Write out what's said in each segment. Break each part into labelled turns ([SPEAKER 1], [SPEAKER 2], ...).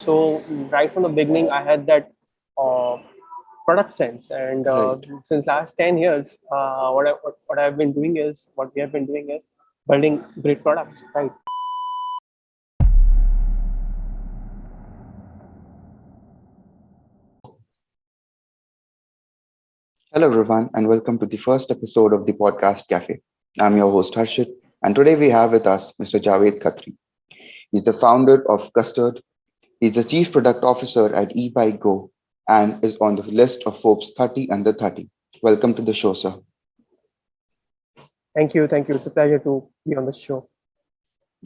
[SPEAKER 1] So right from the beginning, I had that uh, product sense, and
[SPEAKER 2] Right.
[SPEAKER 1] since last 10 years, what I've been doing is what we have been doing is building great products, right?
[SPEAKER 2] Hello, everyone, and welcome to the first episode of the podcast Cafe. I'm your host, Harshit, and today we have with us Mr. Javed Khatri. He's the founder of Custard. He's the chief product officer at eBikeGo and is on the list of Forbes 30 under 30. Welcome to the show, sir.
[SPEAKER 1] Thank you. It's a pleasure to be on the show.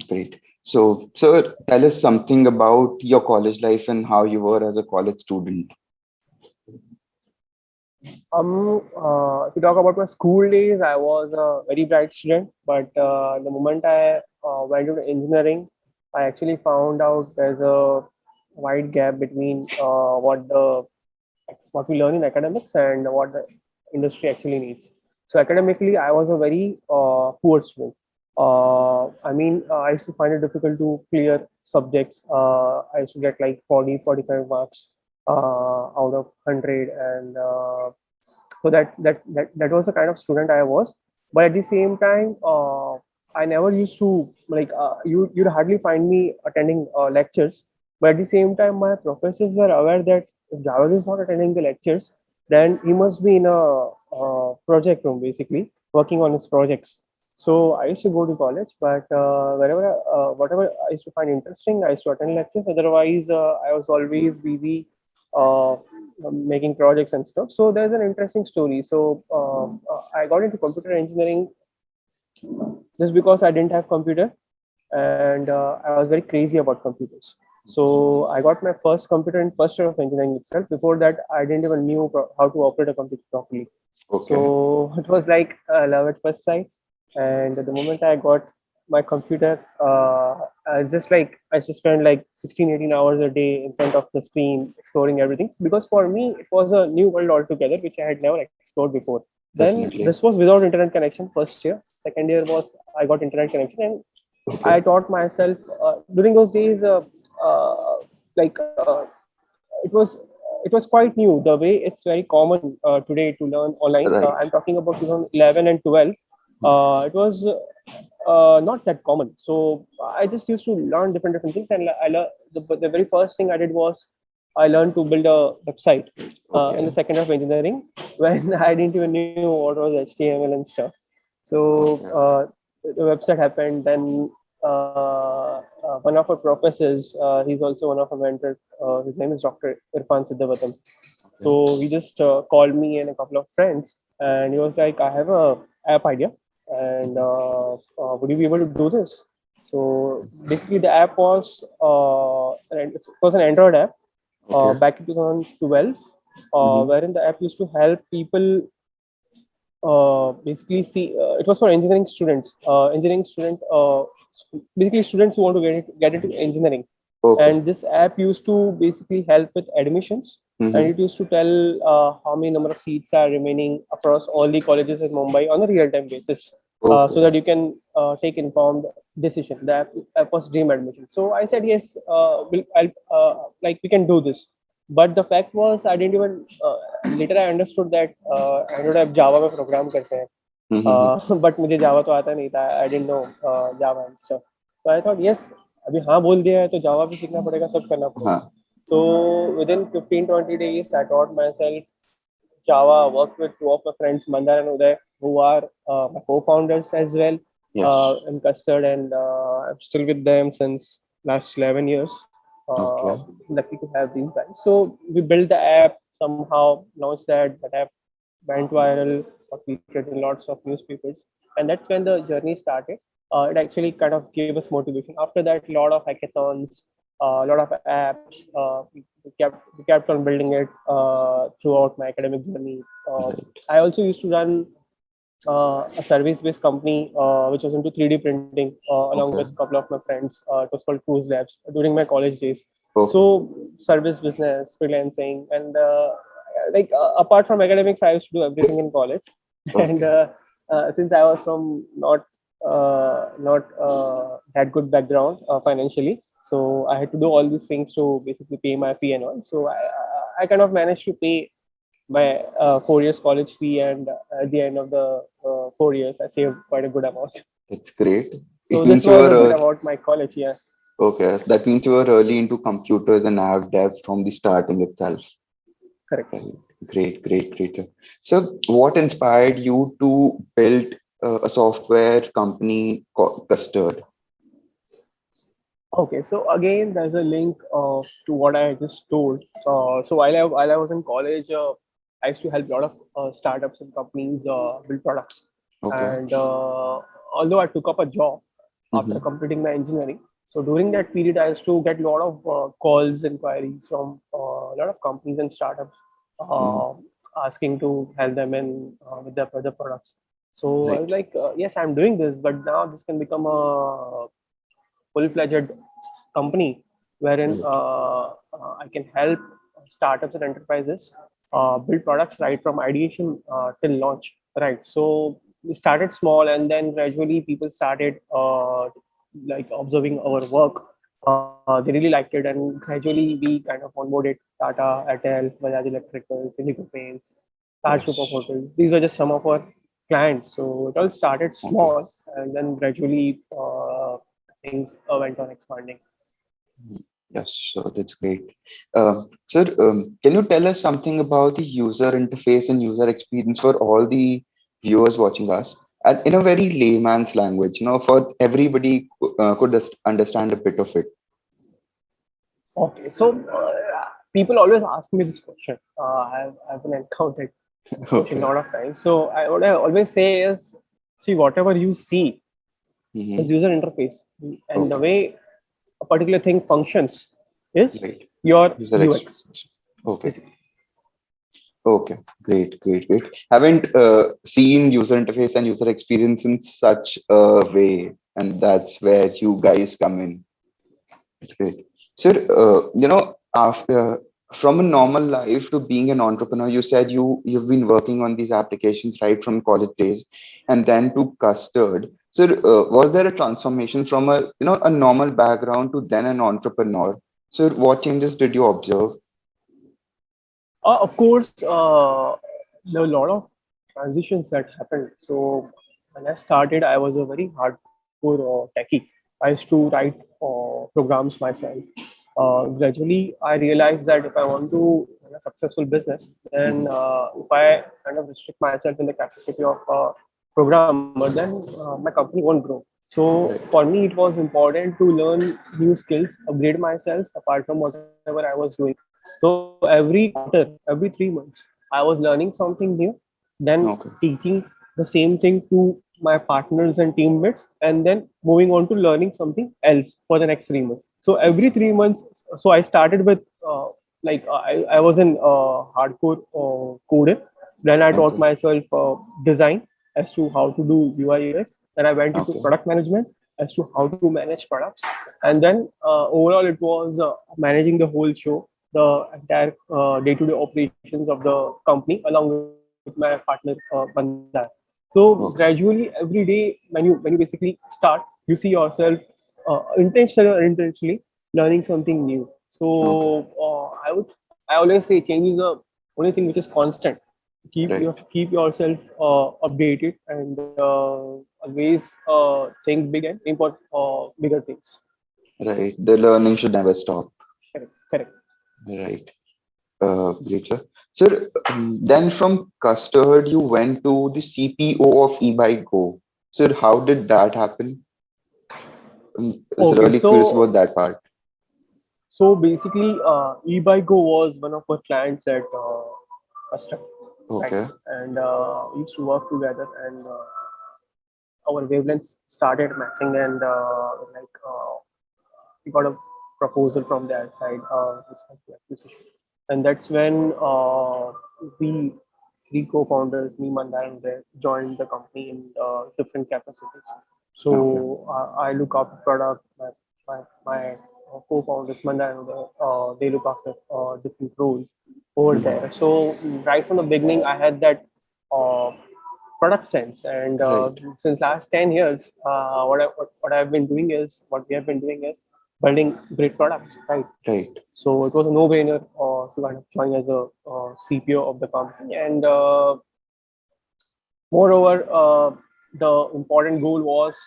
[SPEAKER 2] Great. So, sir, tell us something about your college life and how you were as a college student.
[SPEAKER 1] If you talk about my school days, I was a very bright student, but the moment I went into engineering, I actually found out there's a wide gap between what we learn in academics and what the industry actually needs. So academically, I was a very poor student. I used to find it difficult to clear subjects. I used to get like 40, 45 marks out of 100, and so that was the kind of student I was. But at the same time, I never used to you'd hardly find me attending lectures. But at the same time, my professors were aware that if Javed is not attending the lectures, then he must be in a project room, basically working on his projects. So I used to go to college, but whatever I used to find interesting, I used to attend lectures. Otherwise, I was always busy uh, making projects and stuff. So there's an interesting story. So I got into computer engineering just because I didn't have computer, and I was very crazy about computers. So I got my first computer in first year of engineering itself. Before that, I didn't even knew how to operate a computer properly.
[SPEAKER 2] Okay.
[SPEAKER 1] So it was like love at first sight. And the moment I got my computer, I just spent like 16, 18 hours a day in front of the screen exploring everything. Because for me, it was a new world altogether, which I had never explored before. Then
[SPEAKER 2] Definitely.
[SPEAKER 1] this was without internet connection first year. Second year was I got internet connection, and
[SPEAKER 2] Okay.
[SPEAKER 1] I taught myself during those days. Uh, like it was it was quite new. The way it's very common today to learn online.
[SPEAKER 2] Right.
[SPEAKER 1] I'm talking about 2011 and 12. It was not that common. So I just used to learn different things, and I learned the very first thing I did was I learned to build a website in the
[SPEAKER 2] Okay.
[SPEAKER 1] second year of engineering when I didn't even knew what was HTML and stuff. So
[SPEAKER 2] Okay.
[SPEAKER 1] the website happened. Then one of our professors, he's also one of our mentors. His name is Dr. Irfan Siddhavatam.
[SPEAKER 2] Okay.
[SPEAKER 1] So he just called me and a couple of friends, and he was like, "I have a app idea, and would you be able to do this?" So basically, the app it was an Android app
[SPEAKER 2] Okay.
[SPEAKER 1] back in 2012,
[SPEAKER 2] Mm-hmm.
[SPEAKER 1] wherein the app used to help people basically see. It was for engineering students, basically students who want to get into engineering.
[SPEAKER 2] Okay.
[SPEAKER 1] And this app used to basically help with admissions, and
[SPEAKER 2] Mm-hmm.
[SPEAKER 1] it used to tell how many number of seats are remaining across all the colleges in Mumbai on a real-time basis, so
[SPEAKER 2] Okay.
[SPEAKER 1] that you can take informed decision. The app was dream admission. So I said yes, like we can do this. But the fact was I didn't even later I understood that Android app Java में program करते हैं.
[SPEAKER 2] Mm-hmm.
[SPEAKER 1] But मुझे जावा तो आता नहीं था. I didn't know Java and stuff. So I thought yes, अभी हाँ बोल दिया है तो जावा भी सीखना पड़ेगा, सब करना पड़ेगा.
[SPEAKER 2] Huh.
[SPEAKER 1] So within 15-20 days I taught myself Java. Worked with two of my friends, Mandar and Uday, who are my co-founders as well
[SPEAKER 2] Yes.
[SPEAKER 1] in Custard, and I'm still with them since last 11 years. Uh,
[SPEAKER 2] Okay.
[SPEAKER 1] Lucky to have these guys. So we built the app somehow, launched that. That app went viral, got featured in lots of newspapers, and that's when the journey started. It actually kind of gave us motivation. After that, a lot of hackathons, a lot of apps. We kept on building it throughout my academic journey.
[SPEAKER 2] Right.
[SPEAKER 1] I also used to run a service-based company which was into 3D printing along with a
[SPEAKER 2] Okay.
[SPEAKER 1] couple of my friends. It was called Cruise Labs during my college days.
[SPEAKER 2] Okay.
[SPEAKER 1] So service business, freelancing, and apart from academics, I used to do everything in college. And
[SPEAKER 2] Okay.
[SPEAKER 1] since I was from not that good background financially, So I had to do all these things to basically pay my fee and all. So I kind of managed to pay my 4 years college fee, and at the end of the 4 years, I saved quite a good amount.
[SPEAKER 2] That's great. It
[SPEAKER 1] So this
[SPEAKER 2] means you
[SPEAKER 1] was
[SPEAKER 2] were
[SPEAKER 1] a bit about my college. Yeah,
[SPEAKER 2] okay. That means you were early into computers and app dev from the starting itself.
[SPEAKER 1] correct.
[SPEAKER 2] Right. Great, great, great. So, what inspired you to build a software company called Custard?
[SPEAKER 1] Okay, so again, there's a link to what I just told. So while I was in college, I used to help a lot of startups and companies build products.
[SPEAKER 2] Okay.
[SPEAKER 1] And although I took up a job after
[SPEAKER 2] Mm-hmm.
[SPEAKER 1] completing my engineering, so during that period, I used to get a lot of calls, inquiries from a lot of companies and startups
[SPEAKER 2] Mm-hmm.
[SPEAKER 1] uh, asking to help them in with their other products. So I was
[SPEAKER 2] Right.
[SPEAKER 1] like, yes, I'm doing this, but now this can become a full-fledged company wherein
[SPEAKER 2] Right.
[SPEAKER 1] I can help startups and enterprises build products right from ideation till launch. Right. So we started small, and then gradually people started like observing our work. They really liked it, and gradually we kind of onboarded Tata, Airtel, Bajaj Electricals, Indigo Paints, Taj Group of
[SPEAKER 2] Yes.
[SPEAKER 1] Hotels. These were just some of our clients. So it all started
[SPEAKER 2] Okay.
[SPEAKER 1] small, and then gradually things went on expanding.
[SPEAKER 2] Yes. So that's great. Sir, can you tell us something about the user interface and user experience for all the viewers watching us? And in a very layman's language, for everybody could just understand a bit of it.
[SPEAKER 1] Okay, so people always ask me this question. I've been encountered this question a
[SPEAKER 2] Okay.
[SPEAKER 1] lot of times. So what I always say is, see, whatever you see is
[SPEAKER 2] Mm-hmm.
[SPEAKER 1] user interface, and the
[SPEAKER 2] Okay.
[SPEAKER 1] way a particular thing functions is
[SPEAKER 2] Right.
[SPEAKER 1] your
[SPEAKER 2] User
[SPEAKER 1] UX,
[SPEAKER 2] experience. Okay.
[SPEAKER 1] basically.
[SPEAKER 2] Okay. Great. Great. Great. Haven't seen user interface and user experience in such a way, and that's where you guys come in. It's great. Sir, after from a normal life to being an entrepreneur, you said you've been working on these applications right from college days, and then to Custard. So, was there a transformation from a normal background to then an entrepreneur? So, what changes did you observe?
[SPEAKER 1] Of course, there were a lot of transitions that happened. So when I started, I was a very hardcore techie. I used to write programs myself. Gradually, I realized that if I want to run a successful business, then
[SPEAKER 2] Hmm.
[SPEAKER 1] if I kind of restrict myself in the capacity of a programmer, then my company won't grow. So
[SPEAKER 2] Right.
[SPEAKER 1] for me, it was important to learn new skills, upgrade myself apart from whatever I was doing. So every quarter, every 3 months, I was learning something new, then
[SPEAKER 2] Okay.
[SPEAKER 1] teaching the same thing to my partners and teammates, and then moving on to learning something else for the next 3 months. So every 3 months, so I started with I was in hardcore coder. Then I taught
[SPEAKER 2] Okay.
[SPEAKER 1] myself design as to how to do UI UX. Then I went into
[SPEAKER 2] Okay.
[SPEAKER 1] product management as to how to manage products. And then overall, it was managing the whole show, the entire day-to-day operations of the company, along with my partner Bandar. So
[SPEAKER 2] Okay.
[SPEAKER 1] gradually, every day, when you basically start, you see yourself intentionally or unintentionally learning something new.
[SPEAKER 2] Okay.
[SPEAKER 1] So I always say change is the only thing which is constant. You
[SPEAKER 2] Right.
[SPEAKER 1] have to keep yourself updated, and always think big and aim for bigger things.
[SPEAKER 2] Right. The learning should never stop.
[SPEAKER 1] Correct, correct.
[SPEAKER 2] Right. Great, sir. Sir, then from Custard, you went to the CPO of eBikeGo. Sir, how did that happen? I was
[SPEAKER 1] Okay,
[SPEAKER 2] really curious
[SPEAKER 1] so
[SPEAKER 2] about that part.
[SPEAKER 1] basically, eBikeGo was one of our clients at Custard, right?
[SPEAKER 2] Okay.
[SPEAKER 1] And we used to work together, and our wavelengths started matching, and we got a proposal from their side with respect to acquisition. And that's when we three co-founders, me, Mandar, and Ray, joined the company in different capacities.
[SPEAKER 2] Okay.
[SPEAKER 1] So I look after product. My co-founders, Mandar and Ray, they look after different roles over
[SPEAKER 2] Hmm.
[SPEAKER 1] there. So right from the beginning, I had that uh, product sense. And
[SPEAKER 2] Right.
[SPEAKER 1] since last 10 years, what I've been doing is what we have been doing is building great products, right?
[SPEAKER 2] Right.
[SPEAKER 1] So it was a no-brainer to kind of join as a CPO of the company. And moreover, the important goal was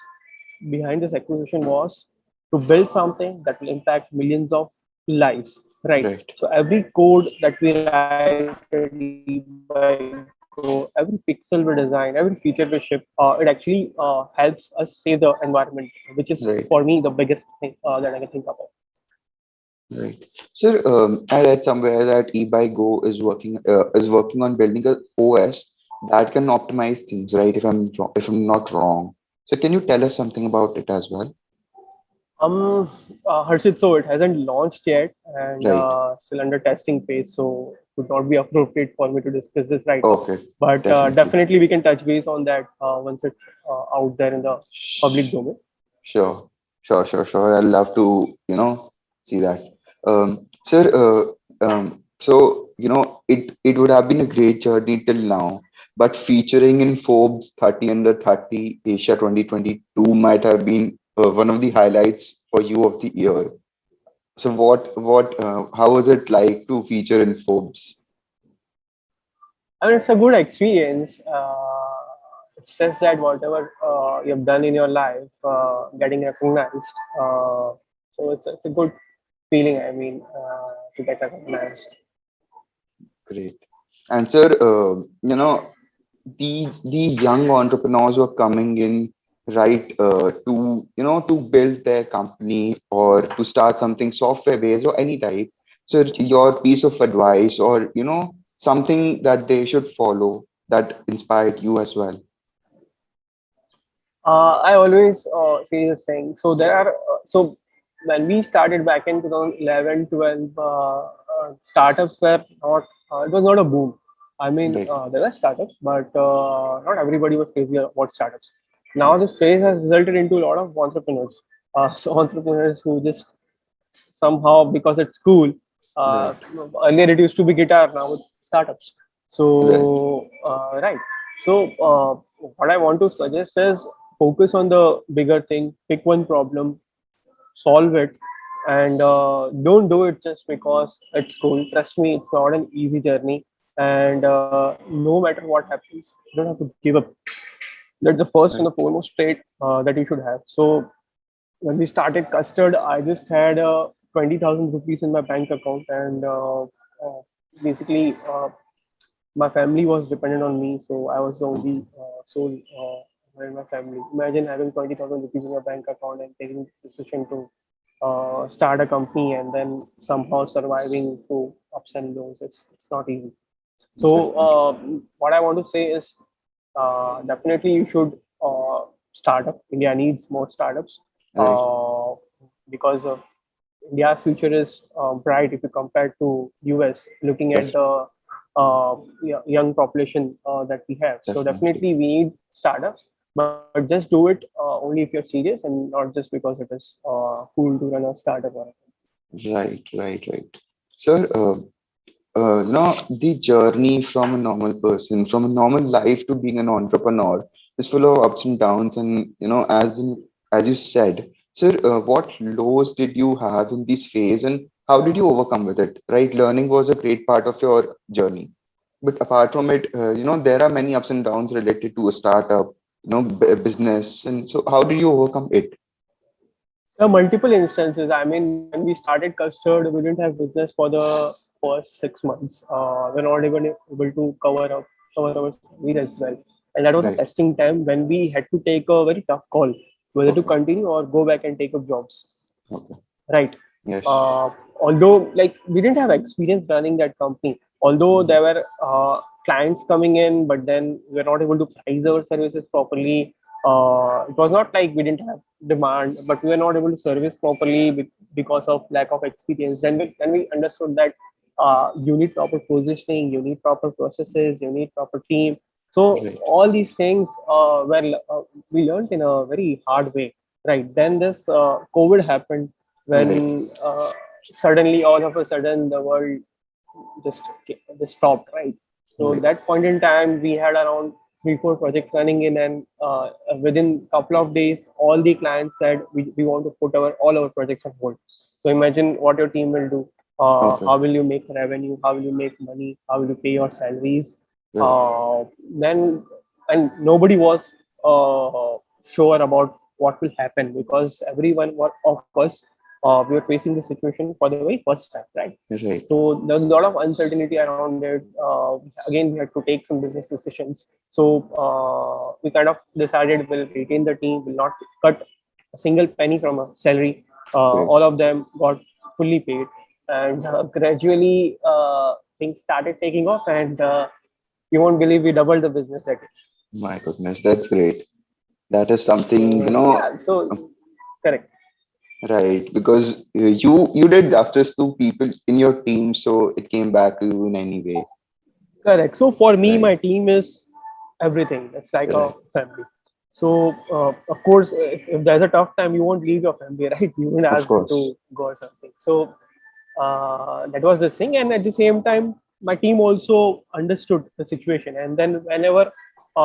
[SPEAKER 1] behind this acquisition was to build something that will impact millions of lives, right?
[SPEAKER 2] Right.
[SPEAKER 1] So every code that we write at eBikeGo, every pixel we design, every feature we ship, it actually helps us save the environment, which is for me the biggest
[SPEAKER 2] Right.
[SPEAKER 1] thing that I can think about.
[SPEAKER 2] Right. So I read somewhere that eBikeGo is working on building a OS that can optimize things, right? If I'm not wrong. So can you tell us something about it as well?
[SPEAKER 1] Harshit, so it hasn't launched yet and
[SPEAKER 2] Right.
[SPEAKER 1] still under testing phase, so it would not be appropriate for me to discuss this right now.
[SPEAKER 2] Okay.
[SPEAKER 1] But
[SPEAKER 2] Definitely.
[SPEAKER 1] definitely we can touch base on that once it's out there in the public domain.
[SPEAKER 2] Sure, sure. I'd love to, see that. Sir, it would have been a great journey till now, but featuring in Forbes 30 under 30 Asia 2022 might have been one of the highlights for you of the year. So how was it like to feature in Forbes?
[SPEAKER 1] I mean, it's a good experience. It's just that whatever you've done in your life, getting recognized. So it's a good feeling. I mean, to get recognized.
[SPEAKER 2] Great. And sir, these young entrepreneurs who are coming in, right, to build their company or to start something software based or any type. So your piece of advice or something that they should follow that inspired you as well.
[SPEAKER 1] I always say this thing. So there are so when we started back in 2011, 12, startups were not. It was not a boom. I mean,
[SPEAKER 2] Right,
[SPEAKER 1] there were startups, but not everybody was crazy about startups. Now this space has resulted into a lot of entrepreneurs. So entrepreneurs who just somehow because it's cool. Uh,
[SPEAKER 2] right,
[SPEAKER 1] Earlier it used to be guitar, now it's startups.
[SPEAKER 2] right,
[SPEAKER 1] So right. So what I want to suggest is focus on the bigger thing. Pick one problem, solve it, and don't do it just because it's cool. Trust me, it's not an easy journey. And no matter what happens, you don't have to give up. That's the first and the
[SPEAKER 2] right,
[SPEAKER 1] foremost trait that you should have. So when we started Custard, I just had 20,000 rupees in my bank account, and basically my family was dependent on me, so I was the
[SPEAKER 2] okay,
[SPEAKER 1] only sole in my family. Imagine having 20,000 rupees in your bank account and taking the decision to start a company and then somehow surviving through ups and downs. It's not easy. So
[SPEAKER 2] definitely,
[SPEAKER 1] what I want to say is definitely you should start up. India needs more startups
[SPEAKER 2] right,
[SPEAKER 1] uh, because India's future is bright if you compare to US. Looking at
[SPEAKER 2] def-
[SPEAKER 1] the young population that we have, so
[SPEAKER 2] definitely,
[SPEAKER 1] definitely we need startups. But just do it only if you're serious and not just because it is cool to run a startup or
[SPEAKER 2] right. Sir, the journey from a normal person, from a normal life to being an entrepreneur is full of ups and downs. And, as you said, sir, what lows did you have in this phase and how did you overcome with it? Right? Learning was a great part of your journey. But apart from it, there are many ups and downs related to a startup, business. And so how did you overcome it?
[SPEAKER 1] There are multiple instances. I mean, when we started Custard, we didn't have business for the first 6 months. We're not even able to cover our salaries as well. And that was a
[SPEAKER 2] Right.
[SPEAKER 1] testing time when we had to take a very tough call whether to
[SPEAKER 2] Okay.
[SPEAKER 1] continue or go back and take up jobs.
[SPEAKER 2] Okay.
[SPEAKER 1] Right.
[SPEAKER 2] Yes.
[SPEAKER 1] Although like we didn't have experience running that company, although
[SPEAKER 2] Mhm.
[SPEAKER 1] there were clients coming in, but then we were not able to price our services properly. It was not like we didn't have demand, but we were not able to service properly because of lack of experience. Then we understood that you need proper positioning, you need proper processes, you need proper team. So
[SPEAKER 2] Right.
[SPEAKER 1] all these things we learned in a very hard way. Right. Then this COVID happened
[SPEAKER 2] Right.
[SPEAKER 1] when suddenly all of a sudden the world just just stopped, right? So
[SPEAKER 2] Right.
[SPEAKER 1] that point in time we had around three, four projects running in, and within couple of days, all the clients said we want to put all our projects on hold. So imagine what your team will do.
[SPEAKER 2] Okay.
[SPEAKER 1] How will you make revenue? How will you make money? How will you pay your salaries?
[SPEAKER 2] Right.
[SPEAKER 1] Then and nobody was sure about what will happen, because of us we were facing the situation for the very first time, right?
[SPEAKER 2] Right.
[SPEAKER 1] So there was a lot of uncertainty around it. Again, we had to take some business decisions. So we kind of decided we'll retain the team, will not cut a single penny from a salary.
[SPEAKER 2] Right.
[SPEAKER 1] All of them got fully paid, and gradually things started taking off, and you won't believe we doubled the business again.
[SPEAKER 2] My goodness, that's great. That is something,
[SPEAKER 1] So yeah, so correct.
[SPEAKER 2] right? Because you did justice to people in your team, so it came back to you in any way.
[SPEAKER 1] Correct. So for me,
[SPEAKER 2] Right.
[SPEAKER 1] my team is everything. It's like a
[SPEAKER 2] Right.
[SPEAKER 1] family. So of course, if there's a tough time, you won't leave your family, right? You won't
[SPEAKER 2] Of
[SPEAKER 1] ask them
[SPEAKER 2] course.
[SPEAKER 1] to go or something. So that was the thing, and at the same time, my team also understood the situation. And then whenever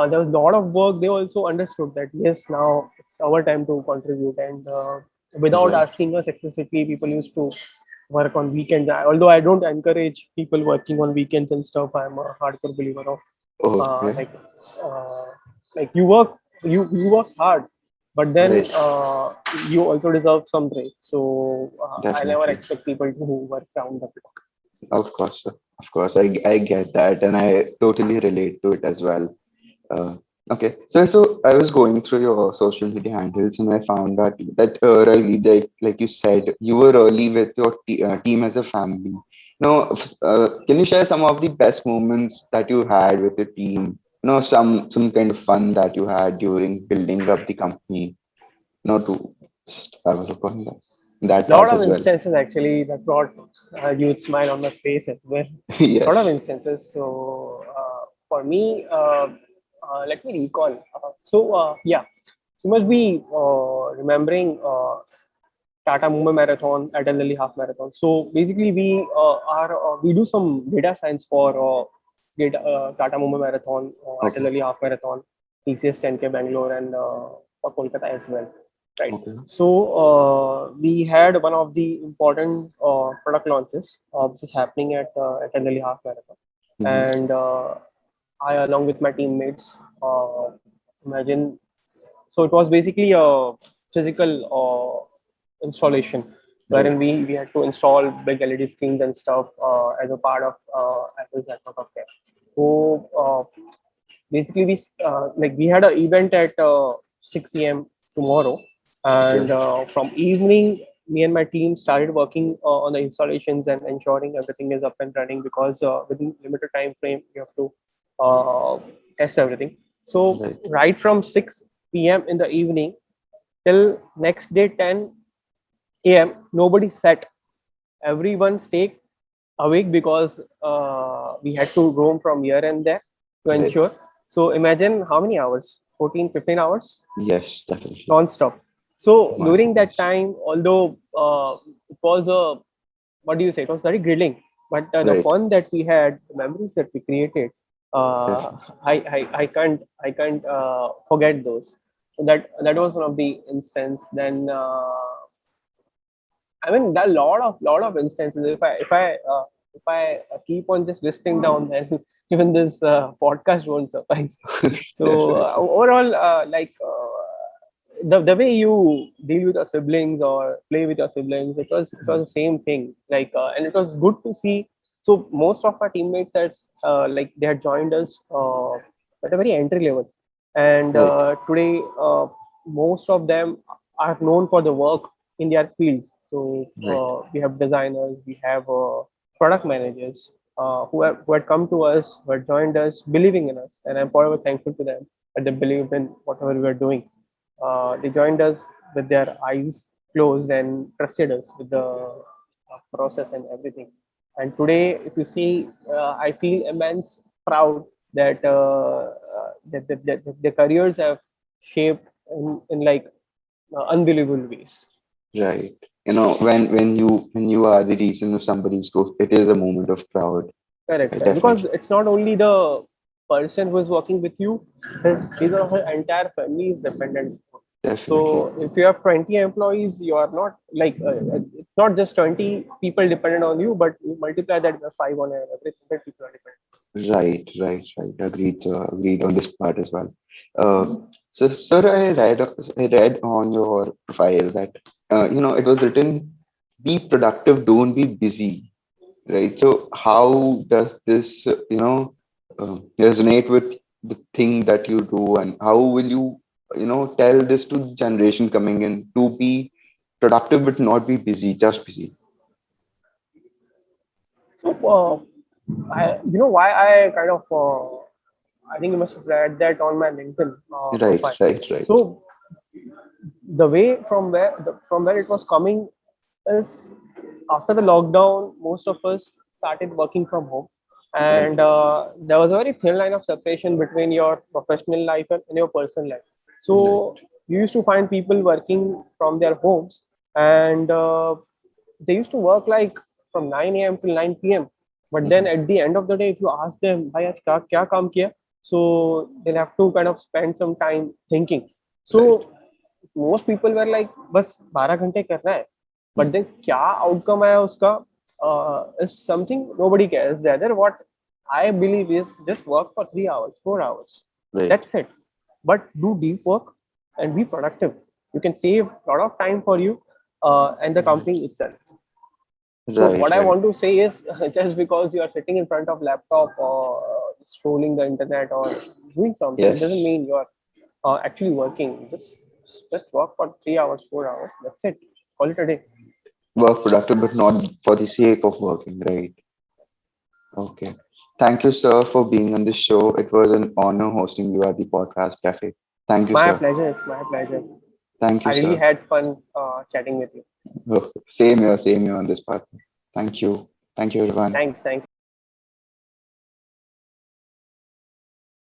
[SPEAKER 1] there was a lot of work, they also understood that yes, now it's our time to contribute. And without
[SPEAKER 2] Right.
[SPEAKER 1] asking us explicitly, people used to work on weekends. Although I don't encourage people working on weekends and stuff, I'm a hardcore believer of uh,
[SPEAKER 2] Okay.
[SPEAKER 1] like uh, like you work hard, but then
[SPEAKER 2] Right.
[SPEAKER 1] you also deserve some break. So I never
[SPEAKER 2] Definitely.
[SPEAKER 1] expect people to work round the clock.
[SPEAKER 2] Of course, sir. Of course, I get that, and I totally relate to it as well. Uh, okay, so I was going through your social media handles, and I found that early, like you said, you were early with your team as a family. Now, can you share some of the best moments that you had with the team? Some kind of fun that you had during building up the company. To just have a look on that
[SPEAKER 1] Lot
[SPEAKER 2] part
[SPEAKER 1] of
[SPEAKER 2] as well.
[SPEAKER 1] instances actually that brought a huge smile on my face as well. Lot of
[SPEAKER 2] Yes.
[SPEAKER 1] instances. So for me, let me recall. Yeah, you must be remembering Tata Mumbai Marathon at Delhi Half Marathon. So basically, we do some data science for Tata Mumbai Marathon, at
[SPEAKER 2] Okay.
[SPEAKER 1] Delhi Half Marathon, TCS 10K Bangalore, and for Kolkata as well. Right.
[SPEAKER 2] Okay.
[SPEAKER 1] So we had one of the important product launches, which is happening at Delhi Half Marathon,
[SPEAKER 2] Hmm.
[SPEAKER 1] and I, along with my teammates, imagine. So it was basically a physical installation, wherein
[SPEAKER 2] Right.
[SPEAKER 1] we had to install big LED screens and stuff as a part of Apple's network of care. So basically, we had an event at 6 a.m. tomorrow,
[SPEAKER 2] Okay.
[SPEAKER 1] and from evening, me and my team started working on the installations and ensuring everything is up and running, because within limited time frame, you have to uh, test everything. So
[SPEAKER 2] Right.
[SPEAKER 1] right from 6 p.m. in the evening till next day 10 a.m., nobody sat. Everyone stayed awake, because we had to roam from here and there to
[SPEAKER 2] Right.
[SPEAKER 1] ensure. So imagine how many hours? 14, 15 hours
[SPEAKER 2] Yes, definitely.
[SPEAKER 1] non-stop. So
[SPEAKER 2] My
[SPEAKER 1] during that
[SPEAKER 2] goodness.
[SPEAKER 1] time, although it was what do you say? It was very grilling, but the
[SPEAKER 2] Right.
[SPEAKER 1] fun that we had, the memories that we created, uh,
[SPEAKER 2] Definitely.
[SPEAKER 1] I can't forget those. So that was one of the instance. Then I mean, there are a lot of instances. If I keep on just listing down, then even this podcast won't suffice. So
[SPEAKER 2] Definitely.
[SPEAKER 1] overall, the way you deal with your siblings or play with your siblings, it was the same thing. And it was good to see. So most of our teammates they had joined us at a very entry level, and
[SPEAKER 2] Right.
[SPEAKER 1] today most of them are known for the work in their fields. So
[SPEAKER 2] Right.
[SPEAKER 1] we have designers, we have product managers who had come to us, who had joined us, believing in us, and I'm forever thankful to them that they believed in whatever we were doing. They joined us with their eyes closed and trusted us with the process and everything. And today, if you see, I feel immense proud that their careers have shaped in unbelievable ways.
[SPEAKER 2] Right. When you are the reason of somebody's growth, it is a moment of proud.
[SPEAKER 1] Correct,
[SPEAKER 2] Right.
[SPEAKER 1] correct. Because
[SPEAKER 2] Definitely.
[SPEAKER 1] it's not only the person who is working with you, his or her entire family is dependent.
[SPEAKER 2] Definitely.
[SPEAKER 1] So if you have 20 employees, you are not like it's not just 20 people dependent on you, but you multiply that by five on every 100 people are dependent.
[SPEAKER 2] Right. Agreed on this part as well. Uh, so, sir, I read on your profile that it was written, "Be productive, don't be busy." Right. So, how does this resonate with the thing that you do, and how will you tell this to the generation coming in to be productive but not be busy, just busy?
[SPEAKER 1] So you know why I kind of I think you must have read that on my LinkedIn
[SPEAKER 2] Right,
[SPEAKER 1] profile.
[SPEAKER 2] right, right.
[SPEAKER 1] So the way from where it was coming is after the lockdown, most of us started working from home,
[SPEAKER 2] Right,
[SPEAKER 1] and there was a very thin line of separation between your professional life and your personal life.
[SPEAKER 2] right,
[SPEAKER 1] So you used to find people working from their homes, and they used to work like from 9 a.m. till 9 p.m. But then
[SPEAKER 2] mhm,
[SPEAKER 1] at the end of the day, if you ask them, "Bhai, aaj kya kaam kiya?" So they'll have to kind of spend some time thinking. So
[SPEAKER 2] right.
[SPEAKER 1] Most people were like बस 12 घंटे करना है but
[SPEAKER 2] Mhm,
[SPEAKER 1] then क्या outcome आया उसका is something nobody cares that what I believe is just work for 3 hours 4 hours
[SPEAKER 2] right,
[SPEAKER 1] that's it but do deep work and be productive you can save a lot of time for you and the
[SPEAKER 2] right,
[SPEAKER 1] company itself so
[SPEAKER 2] right,
[SPEAKER 1] what I
[SPEAKER 2] right.
[SPEAKER 1] want to say is just because you are sitting in front of laptop or scrolling the internet or doing something it doesn't
[SPEAKER 2] Yes,
[SPEAKER 1] mean you are actually working. Just work for 3 hours, 4 hours. That's it. Call it a day.
[SPEAKER 2] work productive, but not for the sake of working, right? Okay. Thank you, sir, for being on the show. It was an honor hosting you at the podcast cafe. Thank you,
[SPEAKER 1] My
[SPEAKER 2] sir.
[SPEAKER 1] pleasure. It's my pleasure.
[SPEAKER 2] Thank you,
[SPEAKER 1] I really
[SPEAKER 2] sir.
[SPEAKER 1] had fun chatting with you.
[SPEAKER 2] Same here on this part. Thank you. Thank you, everyone.
[SPEAKER 1] Thanks. Thanks.